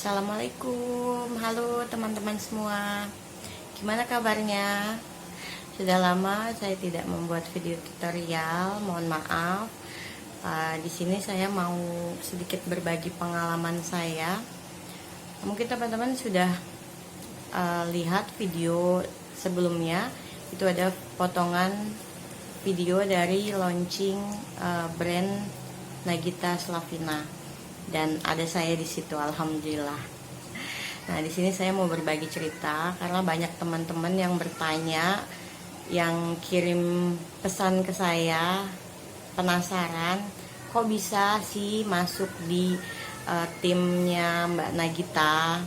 Assalamualaikum, halo teman-teman semua. Gimana kabarnya? Sudah lama saya tidak membuat video tutorial, mohon maaf. Di sini saya mau sedikit berbagi pengalaman saya. Mungkin teman-teman sudah lihat video sebelumnya. Itu ada potongan video dari launching brand Nagita Slavina. Dan ada saya di situ, alhamdulillah. Nah, di sini saya mau berbagi cerita karena banyak teman-teman yang bertanya, yang kirim pesan ke saya, penasaran, kok bisa sih masuk di timnya Mbak Nagita?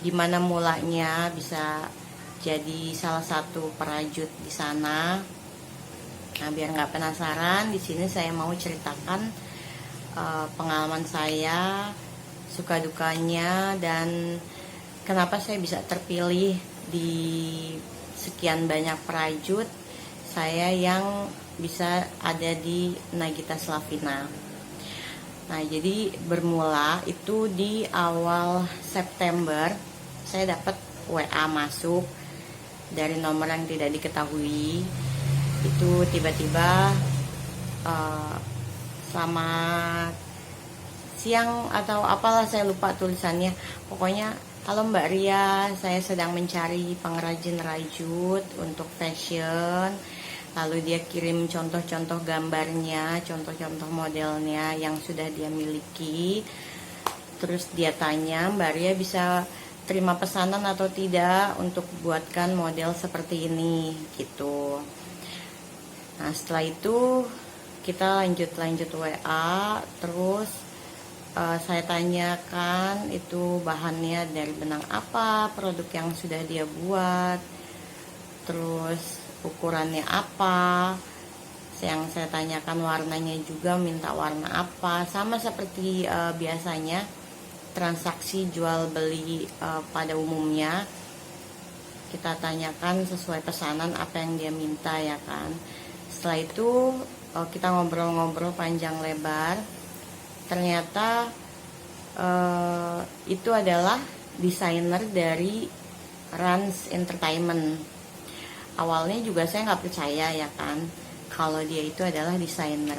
Gimana mulanya bisa jadi salah satu perajut di sana? Nah, biar nggak penasaran, di sini saya mau ceritakan pengalaman saya, suka dukanya, dan kenapa saya bisa terpilih di sekian banyak perajut saya yang bisa ada di Nagita Slavina. Nah, jadi bermula itu di awal September saya dapat WA masuk dari nomor yang tidak diketahui. Itu tiba-tiba selamat siang atau apalah, saya lupa tulisannya. Pokoknya, halo Mbak Ria, saya sedang mencari pengrajin rajut untuk fashion. Lalu dia kirim contoh-contoh gambarnya, contoh-contoh modelnya yang sudah dia miliki. Terus dia tanya, Mbak Ria bisa terima pesanan atau tidak untuk buatkan model seperti ini gitu. Nah, setelah itu kita lanjut WA. Terus saya tanyakan itu bahannya dari benang apa, produk yang sudah dia buat, terus ukurannya apa. Yang saya tanyakan warnanya juga, minta warna apa, sama seperti biasanya transaksi jual beli pada umumnya. Kita tanyakan sesuai pesanan apa yang dia minta, ya kan. Setelah itu kita ngobrol-ngobrol panjang lebar. Ternyata itu adalah desainer dari Rans Entertainment. Awalnya juga saya nggak percaya, ya kan, kalau dia itu adalah desainer.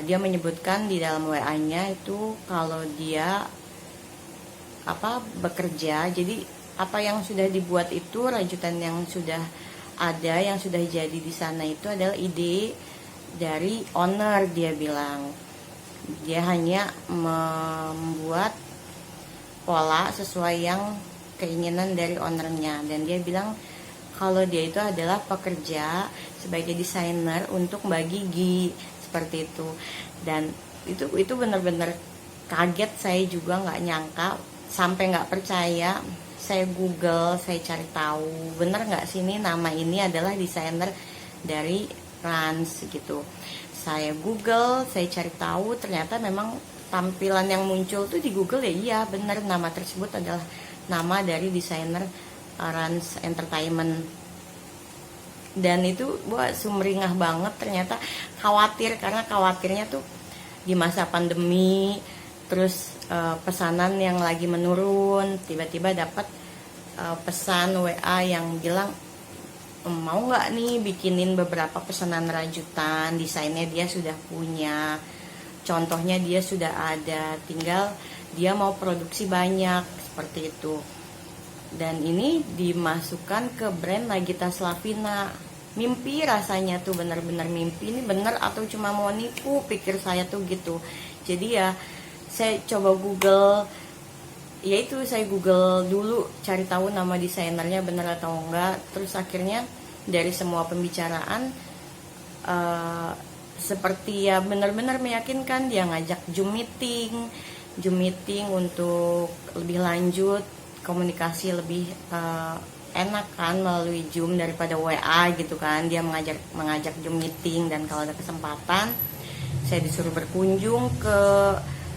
Dia menyebutkan di dalam WA-nya itu kalau dia bekerja. Jadi apa yang sudah dibuat itu, rajutan yang sudah ada, yang sudah jadi di sana, itu adalah ide dari owner. Dia bilang dia hanya membuat pola sesuai yang keinginan dari ownernya, dan dia bilang kalau dia itu adalah pekerja sebagai desainer untuk Mbak Gigi, seperti itu. Dan itu benar-benar kaget, saya juga nggak nyangka, sampai nggak percaya. Saya Google, saya cari tahu bener nggak sih ini nama ini adalah desainer dari Rans gitu. Saya Google, saya cari tahu, ternyata memang tampilan yang muncul tuh di Google, ya iya bener, nama tersebut adalah nama dari desainer Rans Entertainment. Dan itu buat sumringah banget, ternyata khawatir, karena khawatirnya tuh di masa pandemi, terus pesanan yang lagi menurun, tiba-tiba dapat pesan WA yang bilang, mau nggak nih bikinin beberapa pesanan rajutan, desainnya dia sudah punya, contohnya dia sudah ada, tinggal dia mau produksi banyak, seperti itu. Dan ini dimasukkan ke brand Nagita Slavina. Mimpi rasanya tuh, bener-bener mimpi. Ini bener atau cuma mau nipu, pikir saya tuh gitu. Jadi ya saya coba Google, yaitu saya Google dulu, cari tahu nama desainernya benar atau enggak. Terus akhirnya dari semua pembicaraan seperti ya benar-benar meyakinkan. Dia ngajak Zoom meeting untuk lebih lanjut, komunikasi lebih enak kan melalui Zoom daripada WA gitu kan. Dia mengajak Zoom meeting, dan kalau ada kesempatan saya disuruh berkunjung ke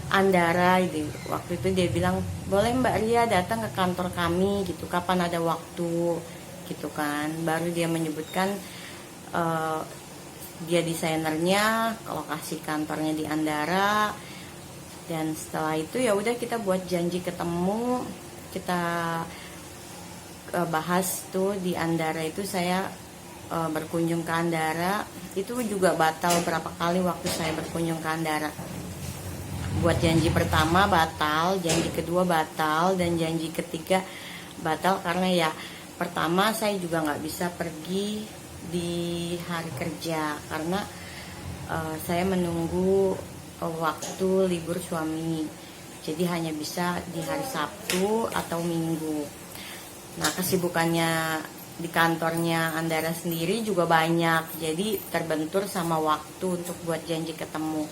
Andara gitu. Waktu itu dia bilang, boleh Mbak Ria datang ke kantor kami gitu, kapan ada waktu gitu kan. Baru dia menyebutkan dia desainernya, lokasi kantornya di Andara, Dan setelah itu ya udah kita buat janji ketemu, kita bahas tuh di Andara itu. Saya berkunjung ke Andara itu juga batal berapa kali waktu saya berkunjung ke Andara. Buat janji pertama batal, janji kedua batal, dan janji ketiga batal karena ya pertama saya juga nggak bisa pergi di hari kerja karena saya menunggu waktu libur suami, jadi hanya bisa di hari Sabtu atau Minggu. Nah, kesibukannya di kantornya Andara sendiri juga banyak, jadi terbentur sama waktu untuk buat janji ketemu.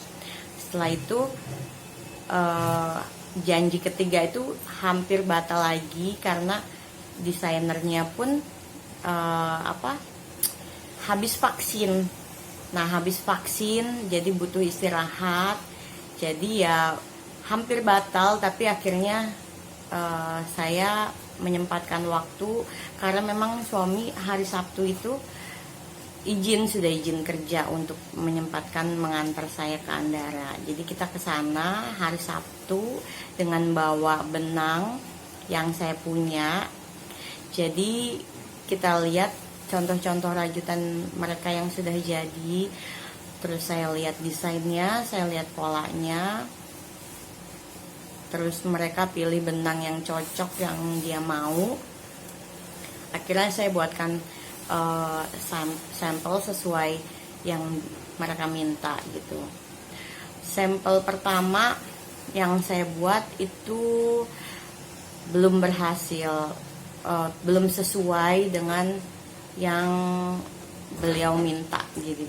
Setelah itu janji ketiga itu hampir batal lagi karena desainernya pun habis vaksin. Nah, habis vaksin jadi butuh istirahat, jadi ya hampir batal, tapi akhirnya saya menyempatkan waktu karena memang suami hari Sabtu itu sudah izin kerja untuk menyempatkan mengantar saya ke Andara. Jadi kita ke sana hari Sabtu dengan bawa benang yang saya punya. Jadi kita lihat contoh-contoh rajutan mereka yang sudah jadi. Terus saya lihat desainnya, saya lihat polanya. Terus mereka pilih benang yang cocok yang dia mau. Akhirnya saya buatkan sampel sesuai yang mereka minta gitu. Sampel pertama yang saya buat itu belum berhasil, belum sesuai dengan yang beliau minta, jadi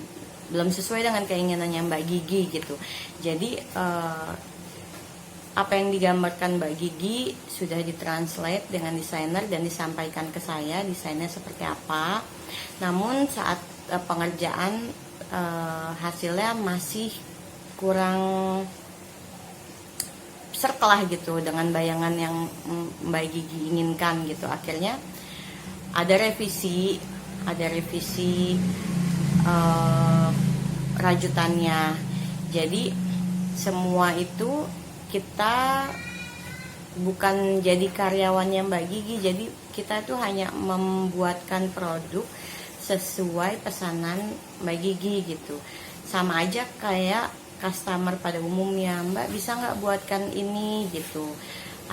belum sesuai dengan keinginannya Mbak Gigi gitu. Jadi apa yang digambarkan Mbak Gigi sudah ditranslate dengan desainer dan disampaikan ke saya desainnya seperti apa. Namun saat pengerjaan hasilnya masih kurang serta lah gitu dengan bayangan yang Mbak Gigi inginkan gitu. Akhirnya ada revisi rajutannya. Jadi semua itu kita bukan jadi karyawannya Mbak Gigi, jadi kita tuh hanya membuatkan produk sesuai pesanan Mbak Gigi gitu. Sama aja kayak customer pada umumnya, Mbak bisa nggak buatkan ini gitu,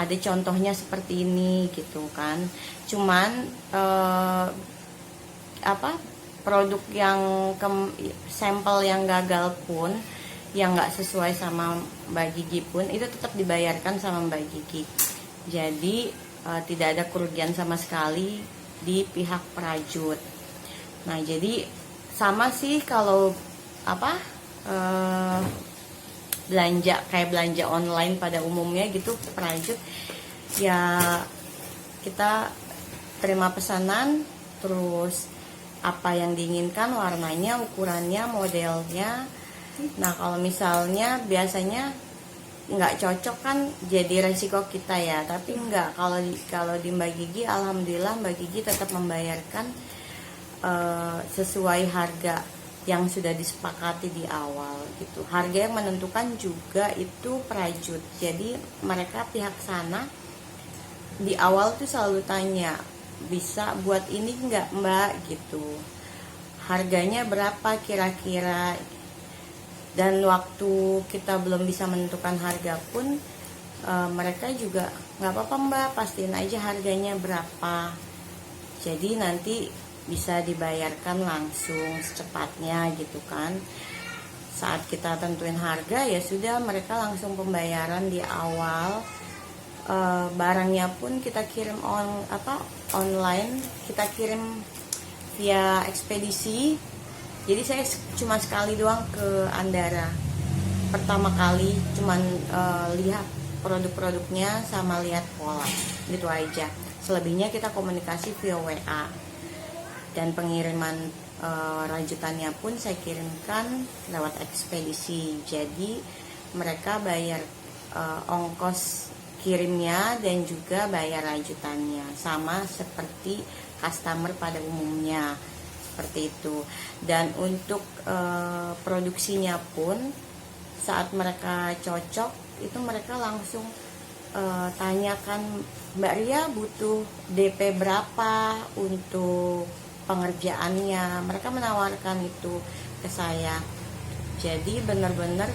ada contohnya seperti ini gitu kan. Cuman produk yang sampel yang gagal pun, yang nggak sesuai sama Mbak Gigi pun itu tetap dibayarkan sama Mbak Gigi. Jadi tidak ada kerugian sama sekali di pihak perajut. Nah, jadi sama sih kalau belanja online pada umumnya gitu, perajut ya kita terima pesanan, terus apa yang diinginkan, warnanya, ukurannya, modelnya. Nah, kalau misalnya biasanya nggak cocok kan jadi resiko kita ya, tapi nggak, kalau di Mbak Gigi alhamdulillah Mbak Gigi tetap membayarkan sesuai harga yang sudah disepakati di awal gitu. Harga yang menentukan juga itu perajut. Jadi mereka pihak sana di awal tuh selalu tanya, bisa buat ini nggak Mbak gitu, harganya berapa kira-kira. Dan waktu kita belum bisa menentukan harga pun mereka juga nggak apa-apa Mbak, pastiin aja harganya berapa, jadi nanti bisa dibayarkan langsung secepatnya gitu kan. Saat kita tentuin harga ya sudah, mereka langsung pembayaran di awal. Barangnya pun kita kirim online, kita kirim via ekspedisi. Jadi saya cuma sekali doang ke Andara, pertama kali cuman lihat produk-produknya sama lihat pola gitu aja. Selebihnya kita komunikasi via WA, dan pengiriman rajutannya pun saya kirimkan lewat ekspedisi. Jadi mereka bayar ongkos kirimnya dan juga bayar rajutannya, sama seperti customer pada umumnya, seperti itu. Dan untuk produksinya pun saat mereka cocok itu mereka langsung tanyakan, Mbak Ria butuh DP berapa untuk pengerjaannya. Mereka menawarkan itu ke saya. Jadi benar-benar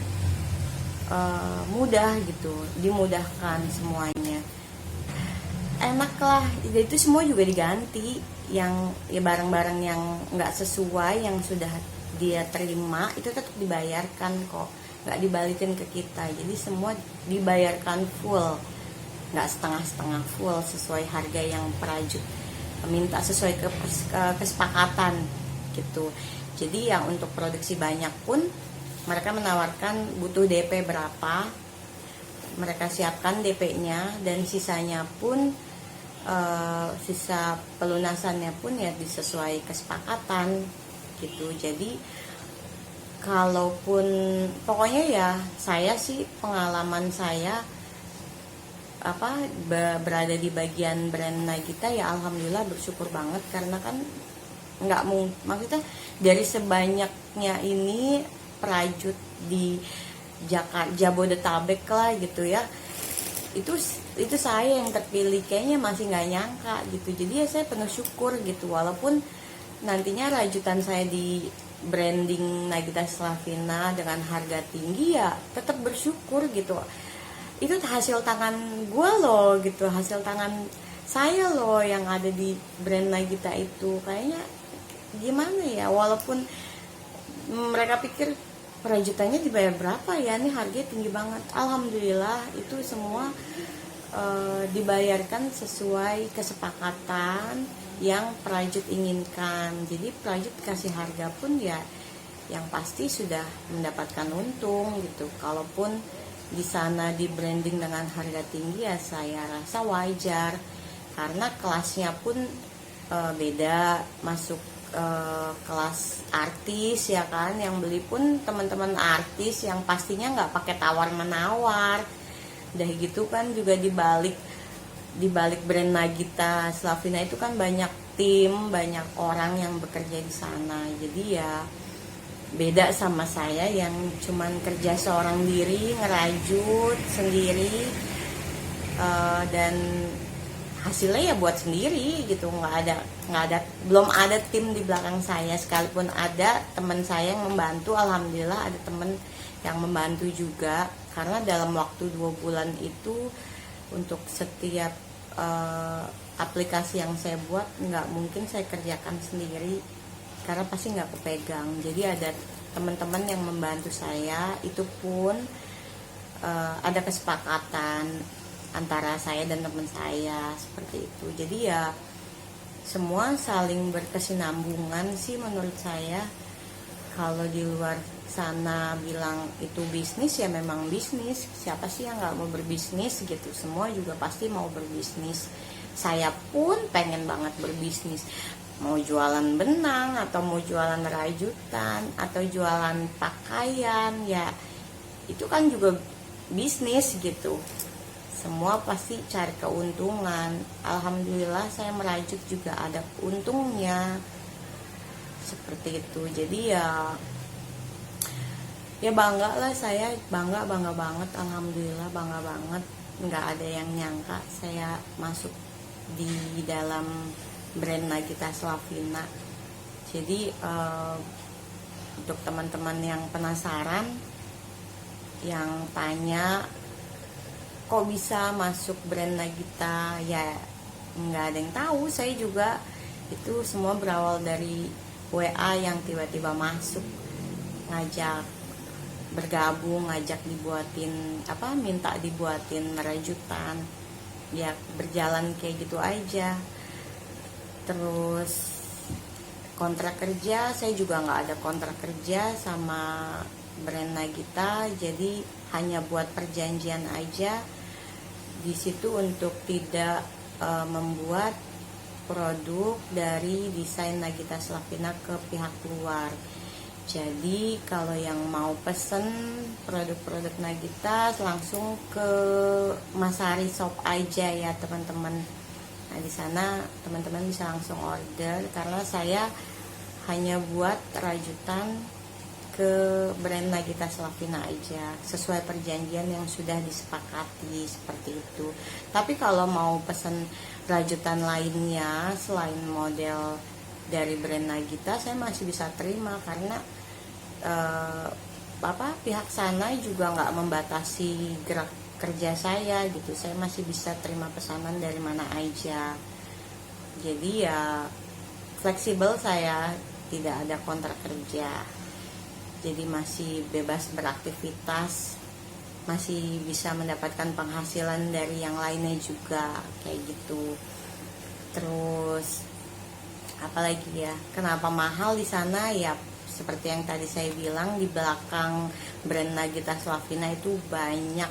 mudah gitu, dimudahkan semuanya. Enak lah, itu semua juga diganti. Yang ya barang-barang yang nggak sesuai yang sudah dia terima itu tetap dibayarkan kok, nggak dibalikin ke kita. Jadi semua dibayarkan full, nggak setengah-setengah, full sesuai harga yang perajut minta, sesuai kesepakatan gitu. Jadi yang untuk produksi banyak pun mereka menawarkan butuh DP berapa, mereka siapkan DP-nya, dan sisanya pun sisa pelunasannya pun ya disesuai kesepakatan gitu. Jadi kalaupun pokoknya ya saya sih, pengalaman saya berada di bagian brand Nagita ya alhamdulillah bersyukur banget, karena kan nggak maksudnya dari sebanyaknya ini perajut di Jakarta, Jabodetabek lah gitu ya, itu saya yang terpilih. Kayaknya masih nggak nyangka gitu. Jadi ya saya penuh syukur gitu, walaupun nantinya rajutan saya di branding Nagita Slavina dengan harga tinggi, ya tetap bersyukur gitu. Itu hasil tangan gue loh gitu, hasil tangan saya loh yang ada di brand Nagita itu. Kayaknya gimana ya, walaupun mereka pikir perajutannya dibayar berapa ya, ini harganya tinggi banget. Alhamdulillah itu semua dibayarkan sesuai kesepakatan yang perajut inginkan. Jadi perajut kasih harga pun ya yang pasti sudah mendapatkan untung gitu. Kalaupun di sana di branding dengan harga tinggi ya saya rasa wajar, karena kelasnya pun beda, masuk kelas artis ya kan, yang beli pun teman-teman artis yang pastinya nggak pakai tawar menawar. Udah gitu kan juga di balik brand Nagita Slavina itu kan banyak tim, banyak orang yang bekerja di sana. Jadi ya beda sama saya yang cuman kerja seorang diri, ngerajut sendiri, dan hasilnya ya buat sendiri gitu, belum ada tim di belakang saya. Sekalipun ada teman saya yang membantu, alhamdulillah ada teman yang membantu juga, karena dalam waktu 2 bulan itu untuk setiap aplikasi yang saya buat nggak mungkin saya kerjakan sendiri, karena pasti nggak kepegang. Jadi ada teman-teman yang membantu saya, itu pun ada kesepakatan antara saya dan teman saya seperti itu. Jadi ya semua saling berkesinambungan sih menurut saya. Kalau di luar sana bilang itu bisnis ya memang bisnis, siapa sih yang nggak mau berbisnis gitu, semua juga pasti mau berbisnis. Saya pun pengen banget berbisnis, mau jualan benang atau mau jualan rajutan atau jualan pakaian, ya itu kan juga bisnis gitu. Semua pasti cari keuntungan. Alhamdulillah saya merajut juga ada untungnya seperti itu. Jadi ya bangga lah, saya bangga banget, alhamdulillah bangga banget. Nggak ada yang nyangka saya masuk di dalam brand Nagita Slavina. Jadi untuk teman-teman yang penasaran, yang tanya kok bisa masuk brand Nagita, ya nggak ada yang tahu. Saya juga itu semua berawal dari WA yang tiba-tiba masuk, ngajak bergabung, ngajak dibuatin minta dibuatin rajutan, ya berjalan kayak gitu aja. Terus kontrak kerja, saya juga nggak ada kontrak kerja sama brand Nagita, jadi hanya buat perjanjian aja di situ untuk tidak membuat produk dari desain Nagita Slavina ke pihak luar. Jadi kalau yang mau pesen produk-produk Nagita langsung ke Masari Shop aja ya teman-teman. Nah di sana teman-teman bisa langsung order, karena saya hanya buat rajutan ke brand Nagita Slavina aja, sesuai perjanjian yang sudah disepakati seperti itu. Tapi kalau mau pesan rajutan lainnya selain model dari brand Nagita, saya masih bisa terima karena pihak sana juga nggak membatasi gerak kerja saya gitu. Saya masih bisa terima pesanan dari mana aja. Jadi ya fleksibel, saya tidak ada kontrak kerja. Jadi masih bebas beraktivitas, masih bisa mendapatkan penghasilan dari yang lainnya juga kayak gitu. Terus apalagi ya, kenapa mahal di sana ya? Seperti yang tadi saya bilang, di belakang brand Nagita Slavina itu banyak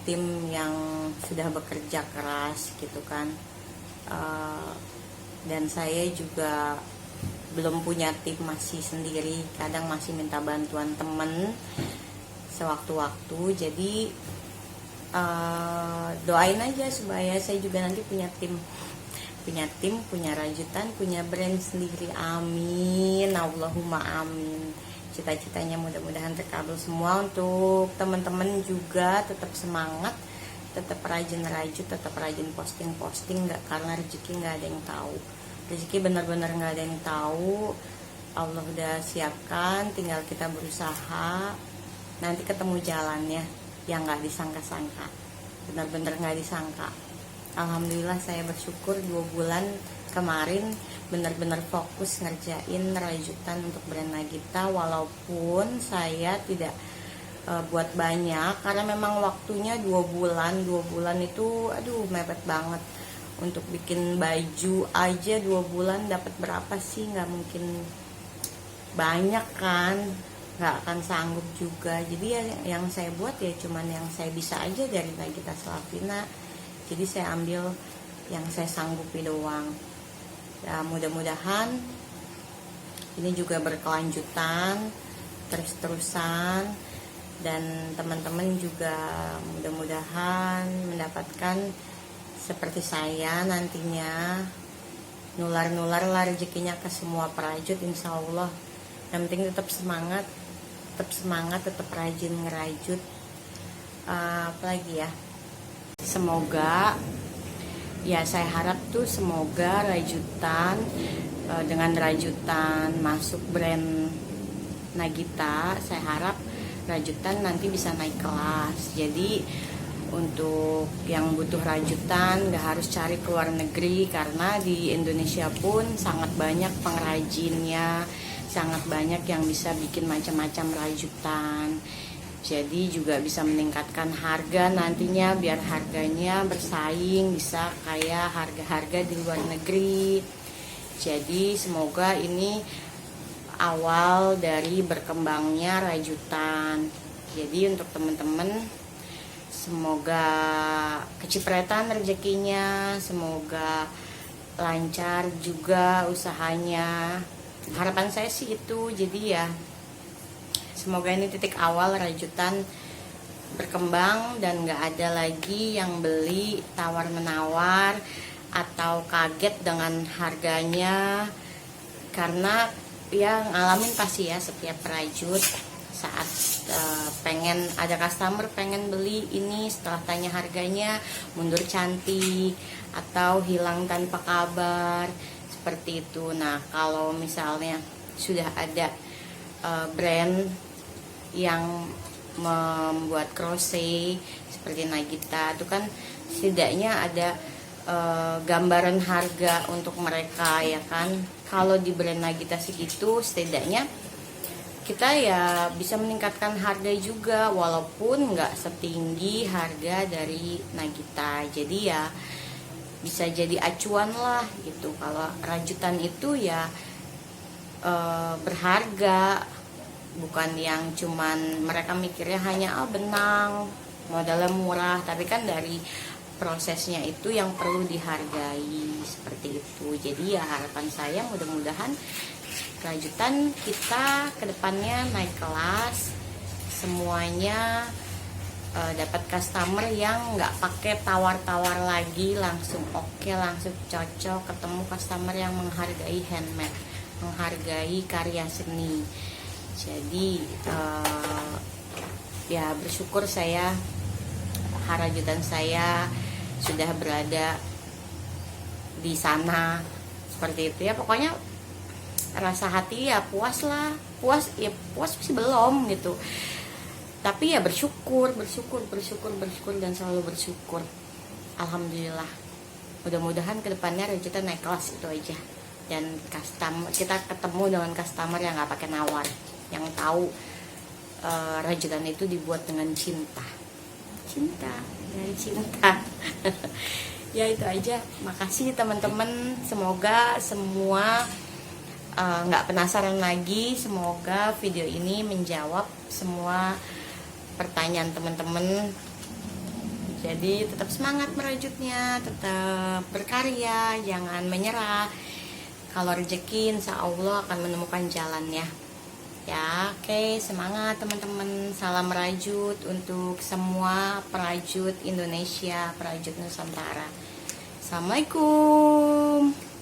tim yang sudah bekerja keras gitu kan. Dan saya juga belum punya tim, masih sendiri, kadang masih minta bantuan temen sewaktu-waktu. Jadi doain aja supaya saya juga nanti punya tim, punya rajutan, punya brand sendiri. Amin, Allahumma amin. Cita-citanya mudah-mudahan terkabul semua. Untuk teman-teman juga tetap semangat, tetap rajin rajut, tetap rajin posting, nggak, karena rezeki nggak ada yang tahu. Rezeki benar-benar nggak ada yang tahu. Allah udah siapkan, tinggal kita berusaha. Nanti ketemu jalannya yang nggak disangka-sangka, benar-benar nggak disangka. Alhamdulillah saya bersyukur 2 bulan kemarin benar-benar fokus ngerjain rajutan untuk brand Nagita, walaupun saya tidak buat banyak karena memang waktunya 2 bulan itu aduh mepet banget. Untuk bikin baju aja 2 bulan dapat berapa sih? Nggak mungkin banyak kan, nggak akan sanggup juga. Jadi ya yang saya buat ya cuman yang saya bisa aja dari Nagita Slavina. Jadi saya ambil yang saya sanggupi doang ya. Mudah-mudahan ini juga berkelanjutan, terus-terusan, dan teman-teman juga mudah-mudahan mendapatkan seperti saya nantinya, nular-nular lah rezekinya ke semua perajut, insya Allah. Yang penting tetap semangat, tetap rajin ngerajut. Apalagi ya, semoga ya, saya harap tuh semoga rajutan, dengan rajutan masuk brand Nagita, saya harap rajutan nanti bisa naik kelas. Jadi untuk yang butuh rajutan gak harus cari ke luar negeri, karena di Indonesia pun sangat banyak pengrajinnya, sangat banyak yang bisa bikin macam-macam rajutan. Jadi juga bisa meningkatkan harga nantinya, biar harganya bersaing bisa kayak harga-harga di luar negeri. Jadi semoga ini awal dari berkembangnya rajutan. Jadi untuk teman-teman, semoga kecipratan rezekinya, semoga lancar juga usahanya. Harapan saya sih itu. Jadi ya semoga ini titik awal rajutan berkembang dan gak ada lagi yang beli tawar-menawar atau kaget dengan harganya. Karena ya ngalamin pasti ya setiap perajut saat pengen, ada customer pengen beli ini, setelah tanya harganya mundur cantik atau hilang tanpa kabar seperti itu. Nah kalau misalnya sudah ada brand yang membuat crochet seperti Nagita itu kan setidaknya ada gambaran harga untuk mereka ya kan. Kalau di brand Nagita segitu, setidaknya kita ya bisa meningkatkan harga juga, walaupun nggak setinggi harga dari Nagita. Jadi ya bisa jadi acuan lah gitu. Kalau rajutan itu ya berharga, bukan yang cuman mereka mikirnya hanya benang modalnya murah, tapi kan dari prosesnya itu yang perlu dihargai seperti itu. Jadi ya harapan saya mudah-mudahan rajutan kita kedepannya naik kelas, semuanya dapat customer yang nggak pakai tawar-tawar lagi, langsung oke, langsung cocok, ketemu customer yang menghargai handmade. menghargai karya seni. Jadi ya bersyukur saya, harajutan saya sudah berada di sana, seperti itu ya. Pokoknya rasa hati ya puas lah, puas sih belum gitu, tapi ya bersyukur dan selalu bersyukur. Alhamdulillah, mudah-mudahan kedepannya Rajutan naik kelas, itu aja. Dan kita ketemu dengan customer yang nggak pakai nawar, yang tahu Rajutan itu dibuat dengan cinta dari cinta. Ya itu aja, makasih teman-teman, semoga semua nggak penasaran lagi. Semoga video ini menjawab semua pertanyaan teman-teman. Jadi tetap semangat merajutnya, tetap berkarya, jangan menyerah. Kalau rezeki insya Allah akan menemukan jalannya. Ya, oke, semangat teman-teman. Salam rajut untuk semua perajut Indonesia, perajut Nusantara. Assalamualaikum.